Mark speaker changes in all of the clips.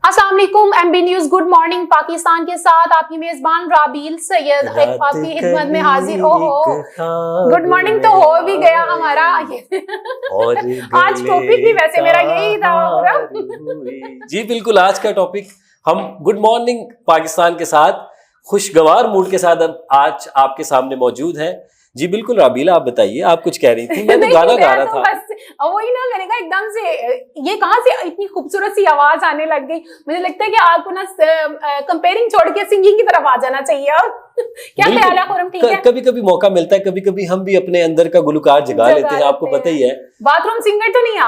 Speaker 1: अस्सलाम वालेकुम। MB news good morning Pakistan के साथ आपकी मेजबान राबील सैयद आपकी खिदमत में हाजिर। ओहो, गुड मॉर्निंग तो हो भी गया हमारा
Speaker 2: और
Speaker 1: आज टॉपिक भी वैसे मेरा यही था पूरा।
Speaker 2: जी बिल्कुल, आज का टॉपिक हम गुड मॉर्निंग पाकिस्तान के साथ खुशगवार मूड के साथ अब आज आपके सामने मौजूद हैं। जी बिल्कुल राबीला, आप बताइए, आप कुछ कह रही थी। मैं तो गाना गा रहा था।
Speaker 1: बस वही ना, मैंने कहा एकदम से ये कहाँ से इतनी खूबसूरत सी आवाज आने लग गई। मुझे लगता है कि आपको ना कंपेयरिंग छोड़ के सिंगिंग की तरफ आ जाना चाहिए अब। क्या ख्याल है खुरम? ठीक है,
Speaker 2: कभी कभी मौका मिलता है, कभी कभी हम भी अपने अंदर का गुलकार जगा लेते हैं, आपको पता ही है।
Speaker 1: बाथरूम सिंगर तो नहीं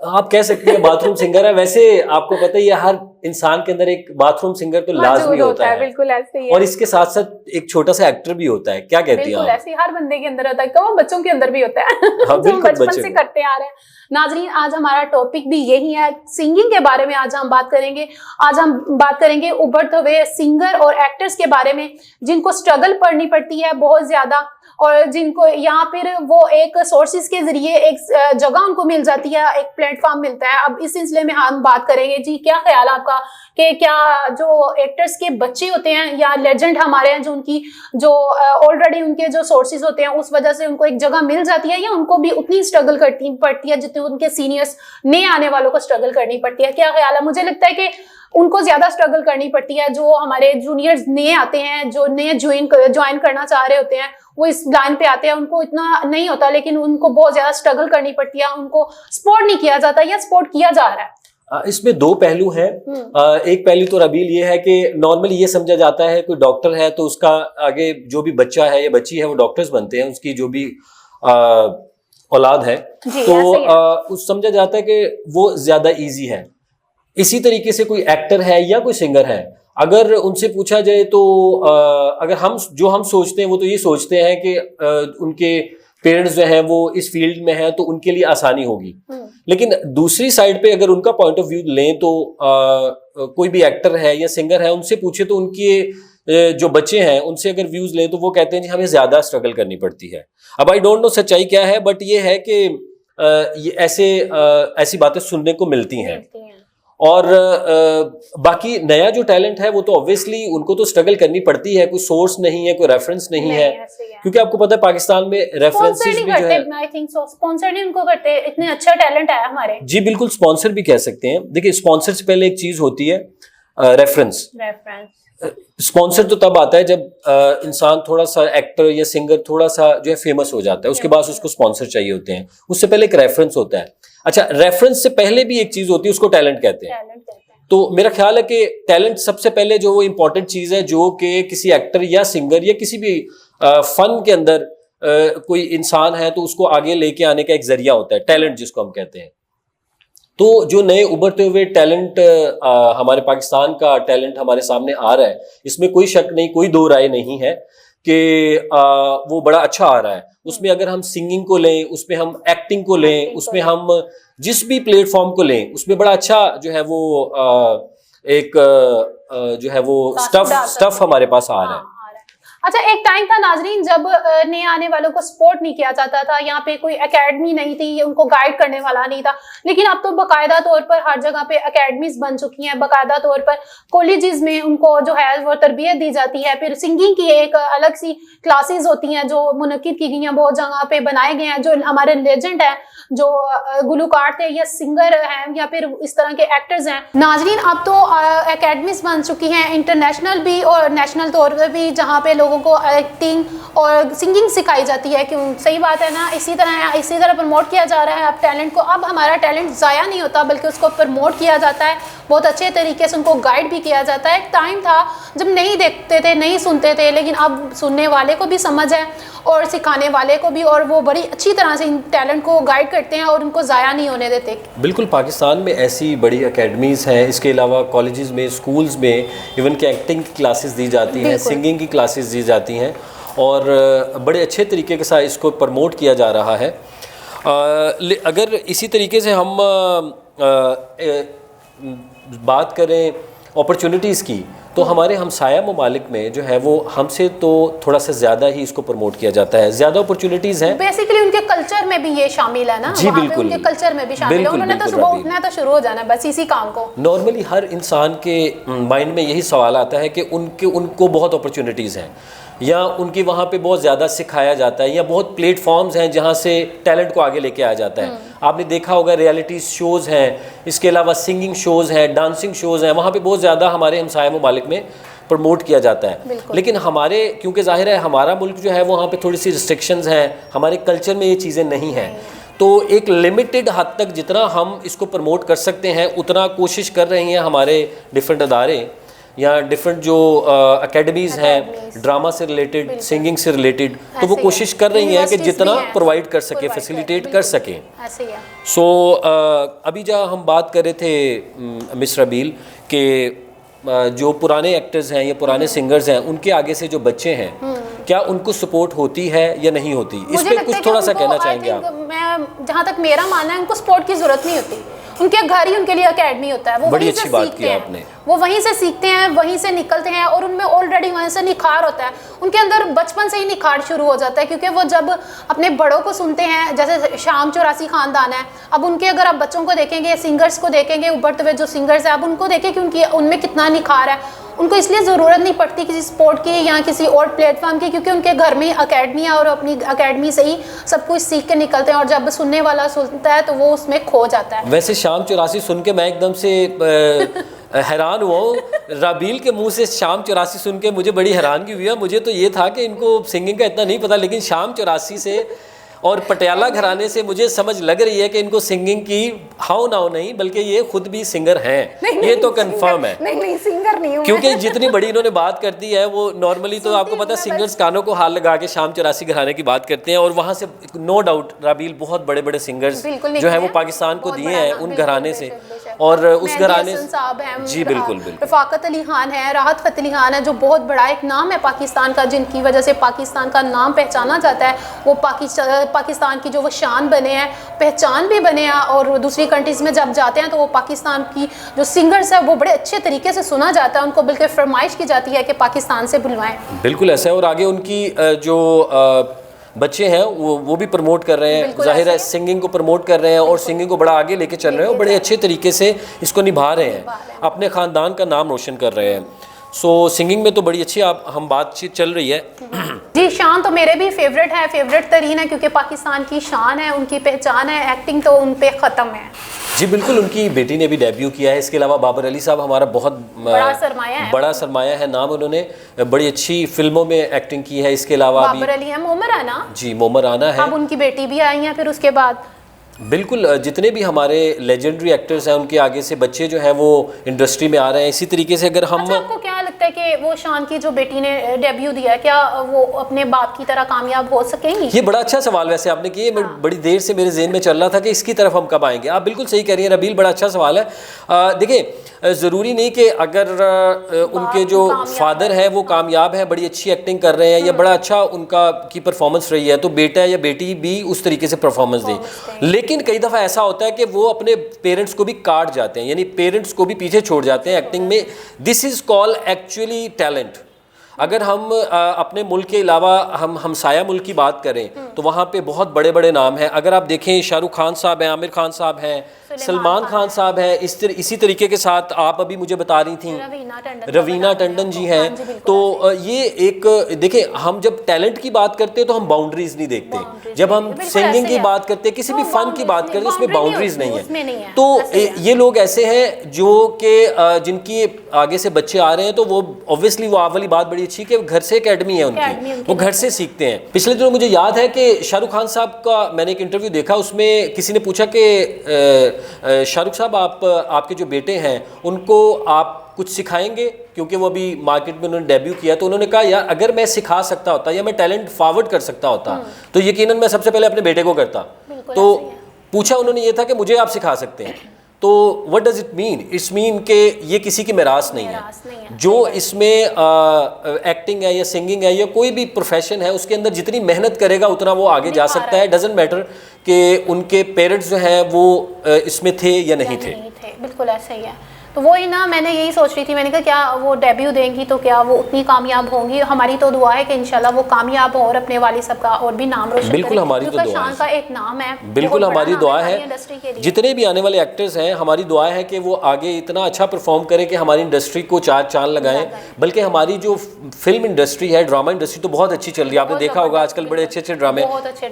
Speaker 2: आप कह सकते हैं बाथरूम सिंगर है। वैसे आपको पता ही है, हर इंसान के अंदर एक बाथरूम सिंगर तो लाजमी होता है।
Speaker 1: बिल्कुल ऐसे ही है।
Speaker 2: और इसके साथ साथ एक छोटा सा एक्टर भी होता है। क्या कहती हैं आप?
Speaker 1: ऐसे हर बंदे के अंदर होता है, तो बच्चों के अंदर भी होता है।
Speaker 2: हाँ,
Speaker 1: जो बचपन से करते आ रहे हैं। नाजरीन, आज हमारा टॉपिक भी यही है, सिंगिंग के बारे में आज हम बात करेंगे। आज हम बात करेंगे उभरते हुए सिंगर और एक्टर्स के बारे में, जिनको स्ट्रगल करनी पड़ती है बहुत ज्यादा, और जिनको यहाँ पर वो एक सोर्सेज के जरिए एक जगह उनको मिल जाती है, एक प्लेटफॉर्म मिलता है। अब इस सिलसिले में हम बात करेंगे। जी, क्या ख्याल आपका कि क्या जो एक्टर्स के बच्चे होते हैं या लेजेंड हमारे हैं, जो उनकी जो ऑलरेडी उनके जो सोर्सेज होते हैं उस वजह से उनको एक जगह मिल जाती है, या उनको भी उतनी स्ट्रगल करनी पड़ती है जितनी उनके सीनियर्स नए आने वालों को स्ट्रगल करनी पड़ती है? क्या ख्याल है? मुझे लगता है कि उनको ज्यादा स्ट्रगल करनी पड़ती है। जो हमारे जूनियर्स नए आते हैं, जो नए ज्वाइन करना चाह रहे होते हैं, वो इस लाइन पे आते हैं, उनको इतना नहीं होता, लेकिन उनको बहुत ज्यादा स्ट्रगल करनी पड़ती है। उनको सपोर्ट नहीं किया जाता या सपोर्ट किया जा रहा है।
Speaker 2: इसमें दो पहलू हैं। एक पहलू तो रबील ये है कि नॉर्मली ये समझा जाता है कोई डॉक्टर है तो उसका आगे जो भी बच्चा है या बच्ची है वो डॉक्टर्स बनते हैं, उसकी जो भी औलाद है तो उस समझा जाता है कि वो ज्यादा इजी है। इसी तरीके से कोई एक्टर है या कोई सिंगर है, अगर उनसे पूछा जाए तो अगर हम सोचते हैं वो तो ये सोचते हैं कि उनके पेरेंट्स जो हैं वो इस फील्ड में हैं तो उनके लिए आसानी होगी। लेकिन दूसरी साइड पे अगर उनका पॉइंट ऑफ व्यू लें तो कोई भी एक्टर है या सिंगर है, उनसे पूछे तो उनके जो बच्चे हैं उनसे अगर व्यूज लें तो वो कहते हैं जी हमें ज्यादा स्ट्रगल करनी पड़ती है। अब आई डोंट नो सच्चाई क्या है, बट ये है कि ये ऐसी बातें सुनने को मिलती हैं। और बाकी नया जो टैलेंट है वो तो ऑब्वियसली उनको तो स्ट्रगल करनी पड़ती है, कोई सोर्स नहीं है, कोई रेफरेंस नहीं है, क्योंकि आपको पता है पाकिस्तान में रेफरेंसेस भी जो है
Speaker 1: आई थिंक सो स्पॉन्सर नहीं उनको करते, इतने अच्छा टैलेंट है हमारे।
Speaker 2: जी बिल्कुल, स्पॉन्सर भी कह सकते हैं। देखिए, स्पॉन्सर से पहले एक चीज होती है रेफरेंस। स्पॉन्सर तो तब आता है जब इंसान थोड़ा सा, एक्टर या सिंगर थोड़ा सा जो है फेमस हो जाता है, उसके बाद उसको स्पॉन्सर चाहिए होते हैं। उससे पहले एक रेफरेंस होता है। अच्छा, रेफरेंस से पहले भी एक चीज होती है, उसको टैलेंट कहते हैं। तो मेरा ख्याल है कि टैलेंट सबसे पहले जो वो इंपॉर्टेंट चीज है, जो कि किसी एक्टर या सिंगर या किसी भी फन के अंदर कोई इंसान है तो उसको आगे लेके आने का एक जरिया होता है, टैलेंट जिसको हम कहते हैं। तो जो नए उभरते हुए टैलेंट हमारे पाकिस्तान का टैलेंट हमारे सामने आ रहा है, इसमें कोई शक नहीं, कोई दो राय नहीं है कि वो बड़ा अच्छा आ रहा है। उसमें अगर हम सिंगिंग को लें, उसमें हम एक्टिंग को लें, उसमें हम जिस भी प्लेटफॉर्म को लें, उसमें बड़ा अच्छा जो है वो एक जो है वो स्टफ हमारे पास आ रहा है।
Speaker 1: अच्छा, एक टाइम था नाजरीन जब नए आने वालों को सपोर्ट नहीं किया जाता था, यहाँ पे कोई एकेडमी नहीं थी, उनको गाइड करने वाला नहीं था। लेकिन अब तो बाकायदा तौर पर हर जगह पे एकेडमीज बन चुकी हैं, बाकायदा तौर पर कॉलेजेस में उनको जो है वो तरबियत दी जाती है। फिर सिंगिंग की एक अलग सी क्लासेस होती हैं जो मुनक्किद की गई हैं, बहुत जगह पे बनाए गए हैं। जो हमारे लेजेंड हैं, जो गुलकार थे या सिंगर हैं या फिर इस तरह के एक्टर्स हैं नाजरीन, अब तो एकेडमीज बन चुकी हैं, इंटरनेशनल भी और नेशनल तौर पर भी, जहाँ पे लोगों को एक्टिंग और सिंगिंग सिखाई जाती है। क्यों? सही बात है ना? इसी तरह प्रमोट किया जा रहा है अब टैलेंट को। अब हमारा टैलेंट ज़ाया नहीं होता, बल्कि उसको प्रमोट किया जाता है, बहुत अच्छे तरीके से उनको गाइड भी किया जाता है। एक टाइम था जब नहीं देखते थे, नहीं सुनते थे, लेकिन अब सुनने वाले को भी समझ है और सिखाने वाले को भी, और वो बड़ी अच्छी तरह से इन टैलेंट को गाइड करते हैं और उनको ज़ाया नहीं होने देते।
Speaker 2: बिल्कुल, पाकिस्तान में ऐसी बड़ी एकेडमीज़ हैं। इसके अलावा कॉलेजेस में, स्कूल्स में इवन कि एक्टिंग की क्लासेस दी जाती हैं, सिंगिंग की क्लासेस दी जाती हैं, और बड़े अच्छे तरीके के साथ इसको प्रमोट किया जा रहा है। अगर इसी तरीके से हम बात करें अपॉर्चुनिटीज़ की, तो हमारे हमसाया ममालिक में जो है वो हमसे तो थोड़ा सा ज़्यादा ही इसको प्रमोट किया जाता है, ज़्यादा अपॉर्चुनिटीज़ हैं।
Speaker 1: बेसिकली उनके कल्चर में भी ये शामिल है ना,
Speaker 2: जी
Speaker 1: वहाँ पे
Speaker 2: बिल्कुल,
Speaker 1: उनके कल्चर में भी शामिल है।
Speaker 2: बिल्कुल,
Speaker 1: उन्होंने तो
Speaker 2: बिल्कुल,
Speaker 1: सुबह
Speaker 2: रबील।
Speaker 1: उठना तो शुरू हो जाना है बस इसी काम को।
Speaker 2: नॉर्मली हर इंसान के माइंड में यही सवाल आता है कि उनको बहुत अपॉर्चुनिटीज़ हैं, या उनकी वहाँ पे बहुत ज़्यादा सिखाया जाता है, या बहुत प्लेटफॉर्म्स हैं जहाँ से टैलेंट को आगे लेके आया जाता है। आपने देखा होगा रियलिटी शोज़ हैं, इसके अलावा सिंगिंग शोज़ हैं, डांसिंग शोज़ हैं, वहाँ पे बहुत ज़्यादा हमारे हमसाया ममालिक में प्रमोट किया जाता है। लेकिन हमारे, क्योंकि जाहिर है हमारा मुल्क जो है वहाँ पे थोड़ी सी रिस्ट्रिक्शंस हैं, हमारे कल्चर में ये चीज़ें नहीं हैं, तो एक लिमिटेड हद तक जितना हम इसको प्रमोट कर सकते हैं उतना कोशिश कर रही हैं हमारे डिफरेंट अदारे या डिफरेंट जो अकेडमीज़ हैं ड्रामा से रिलेटेड, सिंगिंग से रिलेटेड, तो वो कोशिश कर रही हैं कि जितना प्रोवाइड कर सके, फैसिलिटेट कर सकें। सो अभी जहाँ हम बात कर रहे थे मिस रबील के जो पुराने एक्टर्स हैं या पुराने सिंगर्स हैं, उनके आगे से जो बच्चे हैं, क्या उनको सपोर्ट होती है या नहीं होती, इस पे कुछ थोड़ा सा कहना चाहेंगे आप?
Speaker 1: मैं जहाँ तक मेरा मानना है, उनको सपोर्ट की जरूरत नहीं होती। उनके घर ही उनके लिए एकेडमी होता है, वो
Speaker 2: बड़ी
Speaker 1: वहीं
Speaker 2: अच्छी
Speaker 1: से
Speaker 2: बात
Speaker 1: सीखते
Speaker 2: की
Speaker 1: हैं,
Speaker 2: आपने।
Speaker 1: वो वहीं से सीखते हैं, वहीं से निकलते हैं, और उनमें ऑलरेडी वहीं से निखार होता है। उनके अंदर बचपन से ही निखार शुरू हो जाता है, क्योंकि वो जब अपने बड़ों को सुनते हैं, जैसे शाम चौरासी खानदान है, अब उनके अगर आप बच्चों को देखेंगे, सिंगर्स को देखेंगे, उभरते हुए जो सिंगर्स हैं, अब उनको देखें कि उनकी उनमें कितना निखार है। उनको इसलिए ज़रूरत नहीं पड़ती किसी स्पोर्ट की या किसी और प्लेटफॉर्म की, क्योंकि उनके घर में अकेडमी है और अपनी अकेडमी से ही सब कुछ सीख के निकलते हैं, और जब सुनने वाला सुनता है तो वो उसमें खो जाता है।
Speaker 2: वैसे शाम चौरासी सुन के मैं एकदम से हैरान हुआ हूँ। रबील के मुंह से शाम चौरासी सुन के मुझे बड़ी हैरानगी हुई है। मुझे तो ये था कि इनको सिंगिंग का इतना नहीं पता, लेकिन शाम चौरासी से और पटियाला घराने से मुझे समझ लग रही है कि इनको सिंगिंग की हाउ नाउ नहीं, बल्कि ये खुद भी सिंगर हैं, ये तो कंफर्म है।
Speaker 1: नहीं सिंगर नहीं हूं,
Speaker 2: क्योंकि जितनी बड़ी इन्होंने बात कर दी है, वो नॉर्मली तो आपको पता सिंगर्स कानों को हाथ लगा के शाम चौरासी घराने की बात करते हैं, और वहाँ से नो डाउट रबील बहुत बड़े बड़े सिंगर्स जो है वो पाकिस्तान को दिए हैं उन घराने से, और उस घराने जी बिल्कुल बिल्कुल
Speaker 1: रफाकत अली खान है, राहत फ़तेह अली खान है, जो बहुत बड़ा एक नाम है पाकिस्तान का, जिनकी वजह से पाकिस्तान का नाम पहचाना जाता है। वो पाकिस्तान की जो वो शान बने हैं, पहचान भी बने हैं, और दूसरी कंट्रीज़ में जब जाते हैं तो वो पाकिस्तान की जो सिंगर्स है वो बड़े अच्छे तरीके से सुना जाता है, उनको बल्कि फरमाइश की जाती है कि पाकिस्तान से बुलवाएं।
Speaker 2: बिल्कुल ऐसा है, और आगे उनकी जो बच्चे हैं वो भी प्रमोट कर रहे हैं, जाहिर है सिंगिंग को प्रमोट कर रहे हैं, और सिंगिंग को बड़ा आगे लेके चल रहे हैं, और बड़े अच्छे तरीके से इसको निभा रहे हैं, अपने ख़ानदान का नाम रोशन कर रहे हैं। सो सिंगिंग में तो बड़ी अच्छी हम बातचीत चल रही है।
Speaker 1: जी, शान तो मेरे भी फेवरेट है, फेवरेट तरीन है, क्योंकि पाकिस्तान की शान है, उनकी पहचान है, एक्टिंग तो उन पे ख़त्म है।
Speaker 2: जी बिल्कुल, उनकी बेटी ने भी डेब्यू किया है। इसके अलावा बाबर अली साहब हमारा बहुत बड़ा सरमाया है नाम, उन्होंने बड़ी अच्छी फिल्मों में एक्टिंग की है। इसके अलावा
Speaker 1: बाबर अली है, मोमर आना,
Speaker 2: जी मोमर आना है,
Speaker 1: अब उनकी बेटी भी आई है फिर उसके बाद।
Speaker 2: बिल्कुल, जितने भी हमारे लेजेंडरी एक्टर्स हैं उनके आगे से बच्चे जो हैं वो इंडस्ट्री में आ रहे हैं। इसी तरीके से अगर हम
Speaker 1: आपको क्या लगता है कि वो शान की जो बेटी ने डेब्यू दिया है, क्या वो अपने बाप की तरह कामयाब हो सकेंगी?
Speaker 2: ये बड़ा अच्छा सवाल वैसे आपने किया, बड़ी देर से मेरे ज़हन में चल रहा था कि इसकी तरफ हम कब आएंगे। आप बिल्कुल सही कह रही हैं रबील, बड़ा अच्छा सवाल है। देखिए, ज़रूरी नहीं कि अगर उनके जो फादर हैं वो कामयाब हैं, बड़ी अच्छी एक्टिंग कर रहे हैं, या बड़ा अच्छा उनका की परफॉर्मेंस रही है, तो बेटा या बेटी भी उस तरीके से परफॉर्मेंस दे। लेकिन कई दफ़ा ऐसा होता है कि वो अपने पेरेंट्स को भी काट जाते हैं, यानी पेरेंट्स को भी पीछे छोड़ जाते हैं एक्टिंग में। This is called actually talent. अगर हम अपने मुल्क के अलावा हम हमसाया मुल्क की बात करें तो वहाँ पे बहुत बड़े बड़े नाम हैं। अगर आप देखें, शाहरुख खान साहब हैं, आमिर खान साहब हैं, सलमान खान साहब हैं, इसी तरीके के साथ आप अभी मुझे बता रही थी रवीना टंडन जी हैं। तो ये एक देखें, हम जब टैलेंट की बात करते हैं तो हम बाउंड्रीज नहीं देखते, जब हम सिंगिंग की बात करते हैं, किसी भी फन की बात करते हैं, उसमें बाउंड्रीज नहीं है। तो ये लोग ऐसे हैं जो कि जिनकी आगे से बच्चे आ रहे हैं, तो वो ऑब्वियसली वो वाली बात बड़ी अच्छी कि घर से एकेडमी है उनकी, वो घर से सीखते हैं। पिछले दिनों मुझे याद है कि शाहरुख खान साहब का मैंने एक इंटरव्यू देखा, उसमें किसी ने पूछा कि शाहरुख साहब आपके जो बेटे हैं उनको आप कुछ सिखाएंगे, क्योंकि वो अभी मार्केट में उन्होंने डेब्यू किया। तो उन्होंने कहा यार, अगर मैं सिखा सकता होता या मैं टैलेंट फॉरवर्ड कर सकता होता तो यकीनन मैं सबसे पहले अपने बेटे को करता। तो पूछा उन्होंने ये था कि मुझे आप सिखा सकते हैं, तो what does it mean? It's mean कि ये किसी की मिरास नहीं है। जो इसमें एक्टिंग है या सिंगिंग है या कोई भी प्रोफेशन है, उसके अंदर जितनी मेहनत करेगा उतना वो आगे जा सकता है। डजंट मैटर कि उनके पेरेंट्स जो हैं वो इसमें थे या नहीं थे।
Speaker 1: बिल्कुल ऐसा ही है। तो वो ही ना, मैंने यही सोच रही थी, मैंने कहा क्या वो डेब्यू देंगी तो क्या वो उतनी कामयाब होंगी। हमारी तो दुआ है कि इंशाल्लाह वो कामयाब हो और अपने वालिद साहब का और भी नाम रोशन
Speaker 2: बिल्कुल, हमारी तो दुआ
Speaker 1: शान
Speaker 2: है,
Speaker 1: का एक नाम है,
Speaker 2: बिल्कुल हमारी दुआ है।
Speaker 1: इंडस्ट्री के लिए
Speaker 2: जितने भी आने वाले एक्टर्स हैं, हमारी दुआ है कि वो आगे इतना अच्छा परफॉर्म करें कि हमारी इंडस्ट्री को चार चांद लगाएं। बल्कि हमारी जो फिल्म इंडस्ट्री है, ड्रामा इंडस्ट्री तो बहुत अच्छी चल रही है। आपने देखा होगा आजकल बड़े अच्छे अच्छे ड्रामे,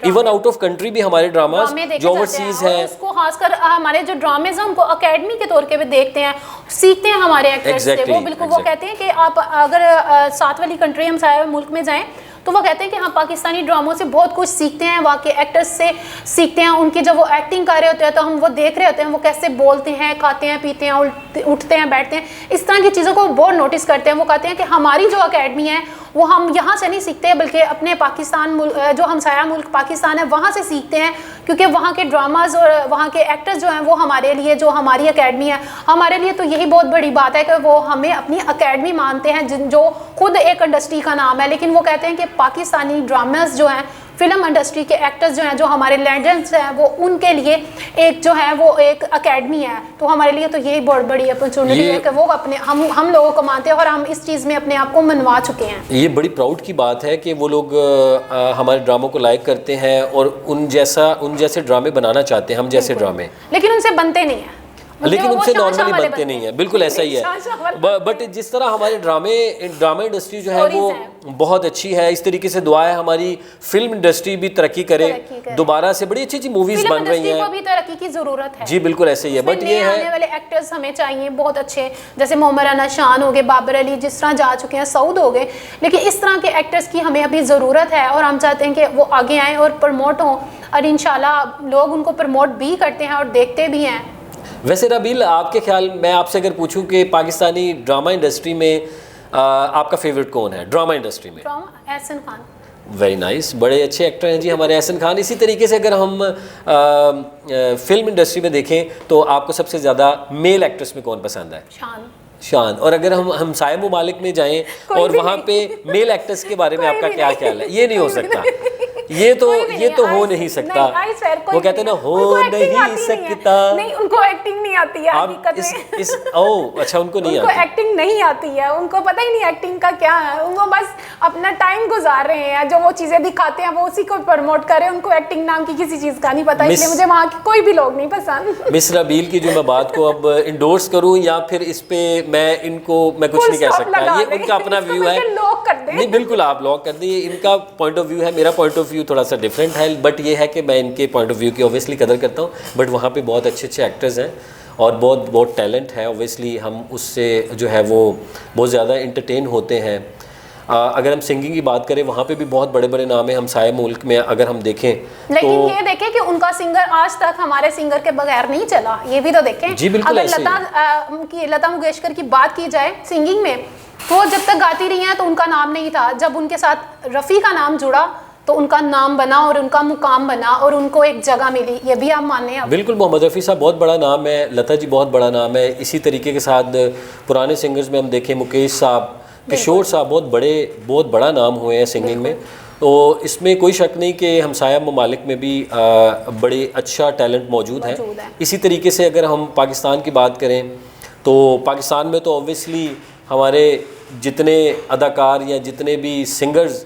Speaker 2: इवन आउट ऑफ कंट्री भी हमारे ड्रामा जो ओवरसीज है,
Speaker 1: उसको खासकर हमारे जो ड्रामेज हैं उनको अकेडमी के तौर पे भी देखते हैं, सीखते हैं हमारे एक्टर्स से। वो बिल्कुल वो कहते हैं कि आप अगर साथ वाली कंट्री हम सारे मुल्क में जाएं तो वो कहते हैं कि हाँ पाकिस्तानी ड्रामों से बहुत कुछ सीखते हैं, वाकई एक्टर्स से सीखते हैं। उनकी जब वो एक्टिंग कर रहे होते हैं तो हम वो देख रहे होते हैं वो कैसे बोलते हैं, खाते हैं, पीते हैं, उठते हैं, बैठते हैं, इस तरह की चीज़ों को बहुत नोटिस करते हैं। वो कहते हैं कि हमारी जो अकेडमी है वो हम यहाँ से नहीं सीखते बल्कि अपने पाकिस्तान जो हमसाया मुल्क पाकिस्तान है वहाँ से सीखते हैं, क्योंकि वहाँ के ड्रामाज और वहाँ के एक्टर्स जो हैं वो हमारे लिए, जो हमारी अकेडमी है हमारे लिए तो यही बहुत बड़ी बात है कि वो हमें अपनी अकेडमी मानते हैं, जो खुद एक इंडस्ट्री का नाम है। लेकिन वो कहते हैं कि पाकिस्तानी ड्रामास जो हैं, फिल्म इंडस्ट्री के एक्टर्स जो हैं, जो हमारे लेजेंड्स हैं, वो उनके लिए एक जो है वो एक अकेडमी है। तो हमारे लिए तो यही बहुत बड़ी अपॉर्चुनिटी है कि वो अपने हम लोगों को मानते हैं और हम इस चीज़ में अपने आप को मनवा चुके हैं।
Speaker 2: ये बड़ी प्राउड की बात है कि वो लोग हमारे ड्रामों को लाइक करते हैं और उन जैसे ड्रामे बनाना चाहते हैं, हम जैसे ड्रामे,
Speaker 1: लेकिन उनसे बनते नहीं हैं,
Speaker 2: लेकिन उनसे नॉर्मली बनते नहीं है। बिल्कुल ऐसा ही है। बट जिस तरह हमारे ड्रामा इंडस्ट्री जो है वो बहुत अच्छी है, इस तरीके से दुआ है हमारी फिल्म इंडस्ट्री भी तरक्की करे, दोबारा से बड़ी अच्छी अच्छी मूवीज बन रही हैं,
Speaker 1: भी तरक्की की जरूरत है।
Speaker 2: जी बिल्कुल ऐसे ही है। बट ये है
Speaker 1: आने वाले एक्टर्स हमें चाहिए बहुत अच्छे, जैसे मोहम्मद राना शान हो गए, बाबर अली जिस तरह जा चुके हैं, सऊद हो गए, लेकिन इस तरह के एक्टर्स की हमें अभी ज़रूरत है और हम चाहते हैं कि वो आगे आएँ और प्रमोट हों और इंशाल्लाह लोग उनको प्रमोट भी करते हैं और देखते भी हैं।
Speaker 2: वैसे रबील, आपके ख्याल, मैं आपसे अगर पूछूं कि पाकिस्तानी ड्रामा इंडस्ट्री में आपका फेवरेट कौन है ड्रामा इंडस्ट्री में?
Speaker 1: एहसन खान।
Speaker 2: वेरी नाइस, बड़े अच्छे एक्टर हैं जी हमारे एहसन खान। इसी तरीके से अगर हम फिल्म इंडस्ट्री में देखें तो आपको सबसे ज़्यादा मेल एक्ट्रेस में कौन पसंद है? शान। और अगर हम हमसाया मुमालिक में जाएं और वहाँ पे मेल एक्टर्स के बारे में आपका क्या ख्याल है? ये नहीं हो सकता, ये तो हो नहीं सकता। वो कहते हैं ना, हो नहीं सकता।
Speaker 1: नहीं, उनको एक्टिंग नहीं आती है हकीकत में।
Speaker 2: ओह अच्छा, उनको नहीं आती,
Speaker 1: एक्टिंग नहीं आती है, उनको पता ही नहीं एक्टिंग का क्या है। उनको बस अपना टाइम गुजार रहे हैं, जो वो चीजें दिखाते हैं वो उसी को प्रमोट करें। उनको एक्टिंग नाम की किसी चीज का नहीं पता, इसलिए मुझे वहाँ के कोई भी लोग नहीं पसंद।
Speaker 2: मिस रबील की जो मैं बात को अब इंडोर्स करूँ या फिर इस पे मैं कुछ नहीं कह सकता, ये उनका अपना व्यू है। नहीं बिल्कुल, आप लॉक कर दिए, इनका पॉइंट ऑफ व्यू है, मेरा पॉइंट ऑफ व्यू थोड़ा सा डिफरेंट है। बट ये है कि मैं इनके पॉइंट ऑफ व्यू की ऑब्वियसली कदर करता हूँ। बट वहाँ पे बहुत अच्छे अच्छे एक्टर्स हैं और बहुत टैलेंट है। ऑब्वियसली हम उससे जो है वो बहुत ज़्यादा इंटरटेन होते हैं। अगर हम सिंगिंग की बात करें, वहाँ पे भी बहुत बड़े बड़े नाम हैं हमसाये मुल्क में अगर हम देखें।
Speaker 1: लेकिन तो ये देखें कि उनका सिंगर आज तक हमारे सिंगर के बगैर नहीं चला, ये भी तो देखें।
Speaker 2: जी बिल्कुल।
Speaker 1: अगर लता मंगेशकर की बात की जाए सिंगिंग में, तो जब तक गाती रही हैं तो उनका नाम नहीं था। जब उनके साथ रफ़ी का नाम जुड़ा तो उनका नाम बना और उनका मुकाम बना और उनको एक जगह मिली, ये भी आप माने हैं?
Speaker 2: बिल्कुल, मोहम्मद रफ़ी साहब बहुत बड़ा नाम है, लता जी बहुत बड़ा नाम है। इसी तरीके के साथ पुराने सिंगर्स में हम देखें, मुकेश साहब, किशोर साहब बहुत बड़ा नाम हुए हैं सिंगिंग में। तो इसमें कोई शक नहीं कि हमसाया ममालिक में भी बड़े अच्छा टैलेंट मौजूद है। इसी तरीके से अगर हम पाकिस्तान की बात करें तो पाकिस्तान में तो ऑब्वियसली हमारे जितने अदाकार या जितने भी सिंगर्स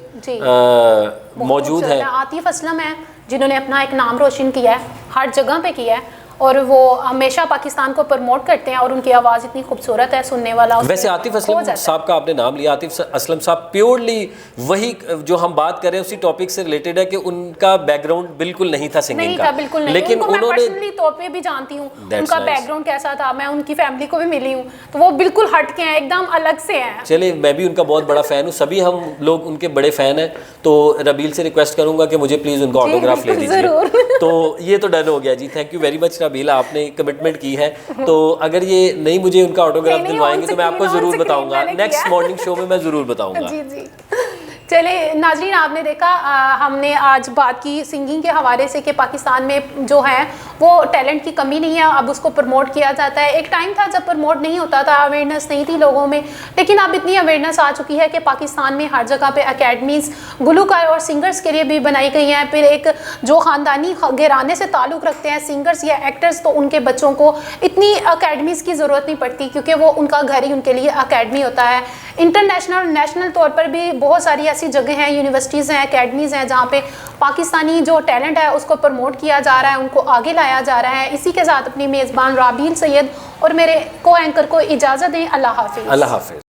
Speaker 2: मौजूद हैं,
Speaker 1: आतिफ असलम है जिन्होंने अपना एक नाम रोशन किया है, हर जगह पे किया है और वो हमेशा पाकिस्तान को प्रमोट करते हैं और उनकी आवाज़ इतनी खूबसूरत है, सुनने वाला।
Speaker 2: वैसे आतिफ असलम साहब का आपने नाम लिया, आतिफ असलम साहब प्योरली वही जो हम बात कर रहे हैं उसी टॉपिक से रिलेटेड है कि उनका बैकग्राउंड बिल्कुल नहीं था सिंगिंग का,
Speaker 1: बिल्कुल नहीं।
Speaker 2: लेकिन उन्होंने
Speaker 1: पर्सनली तौर पे भी जानती हूँ उनका बैकग्राउंड कैसा था, मैं उनकी फैमिली को भी मिली हूँ, तो वो बिल्कुल हट के हैं, एकदम अलग से हैं।
Speaker 2: चलिए, मैं भी उनका बहुत बड़ा फ़ैन हूँ, सभी हम लोग उनके बड़े फ़ैन हैं। तो रबील से रिक्वेस्ट करूँगा कि मुझे प्लीज़ उनका ऑटोग्राफ ले दीजिए। तो ये तो डन हो गया जी, thank you very much Rabeel, आपने कमिटमेंट की है। तो अगर ये नहीं मुझे उनका ऑटोग्राफ दिलवाएंगे तो मैं आपको ज़रूर बताऊंगा, नेक्स्ट मॉर्निंग शो में मैं ज़रूर बताऊंगा।
Speaker 1: जी जी। चले नाजरीन, आपने देखा हमने आज बात की सिंगिंग के हवाले से कि पाकिस्तान में जो है वो टैलेंट की कमी नहीं है, अब उसको प्रमोट किया जाता है। एक टाइम था जब प्रमोट नहीं होता था, अवेयरनेस नहीं थी लोगों में, लेकिन अब इतनी अवेयरनेस आ चुकी है कि पाकिस्तान में हर जगह पे अकेडमीज़ गुलूकार और सिंगर्स के लिए भी बनाई गई हैं। फिर एक जो ख़ानदानी घराने से ताल्लुक़ रखते हैं सिंगर्स या एक्टर्स, तो उनके बच्चों को इतनी अकेडमीज़ की ज़रूरत नहीं पड़ती, क्योंकि वो उनका घर ही उनके लिए अकेडमी होता है। इंटरनेशनल नेशनल तौर पर भी बहुत सारी ऐसी जगह हैं, यूनिवर्सिटीज़ हैं, अकेडमीज़ हैं, जहाँ पे पाकिस्तानी जो टैलेंट है उसको प्रमोट किया जा रहा है, उनको आगे लाया जा रहा है। इसी के साथ अपनी मेज़बान राबील सैयद और मेरे को एंकर को इजाज़त दें। अल्लाह हाफिज़।
Speaker 2: अल्लाह हाफिज़।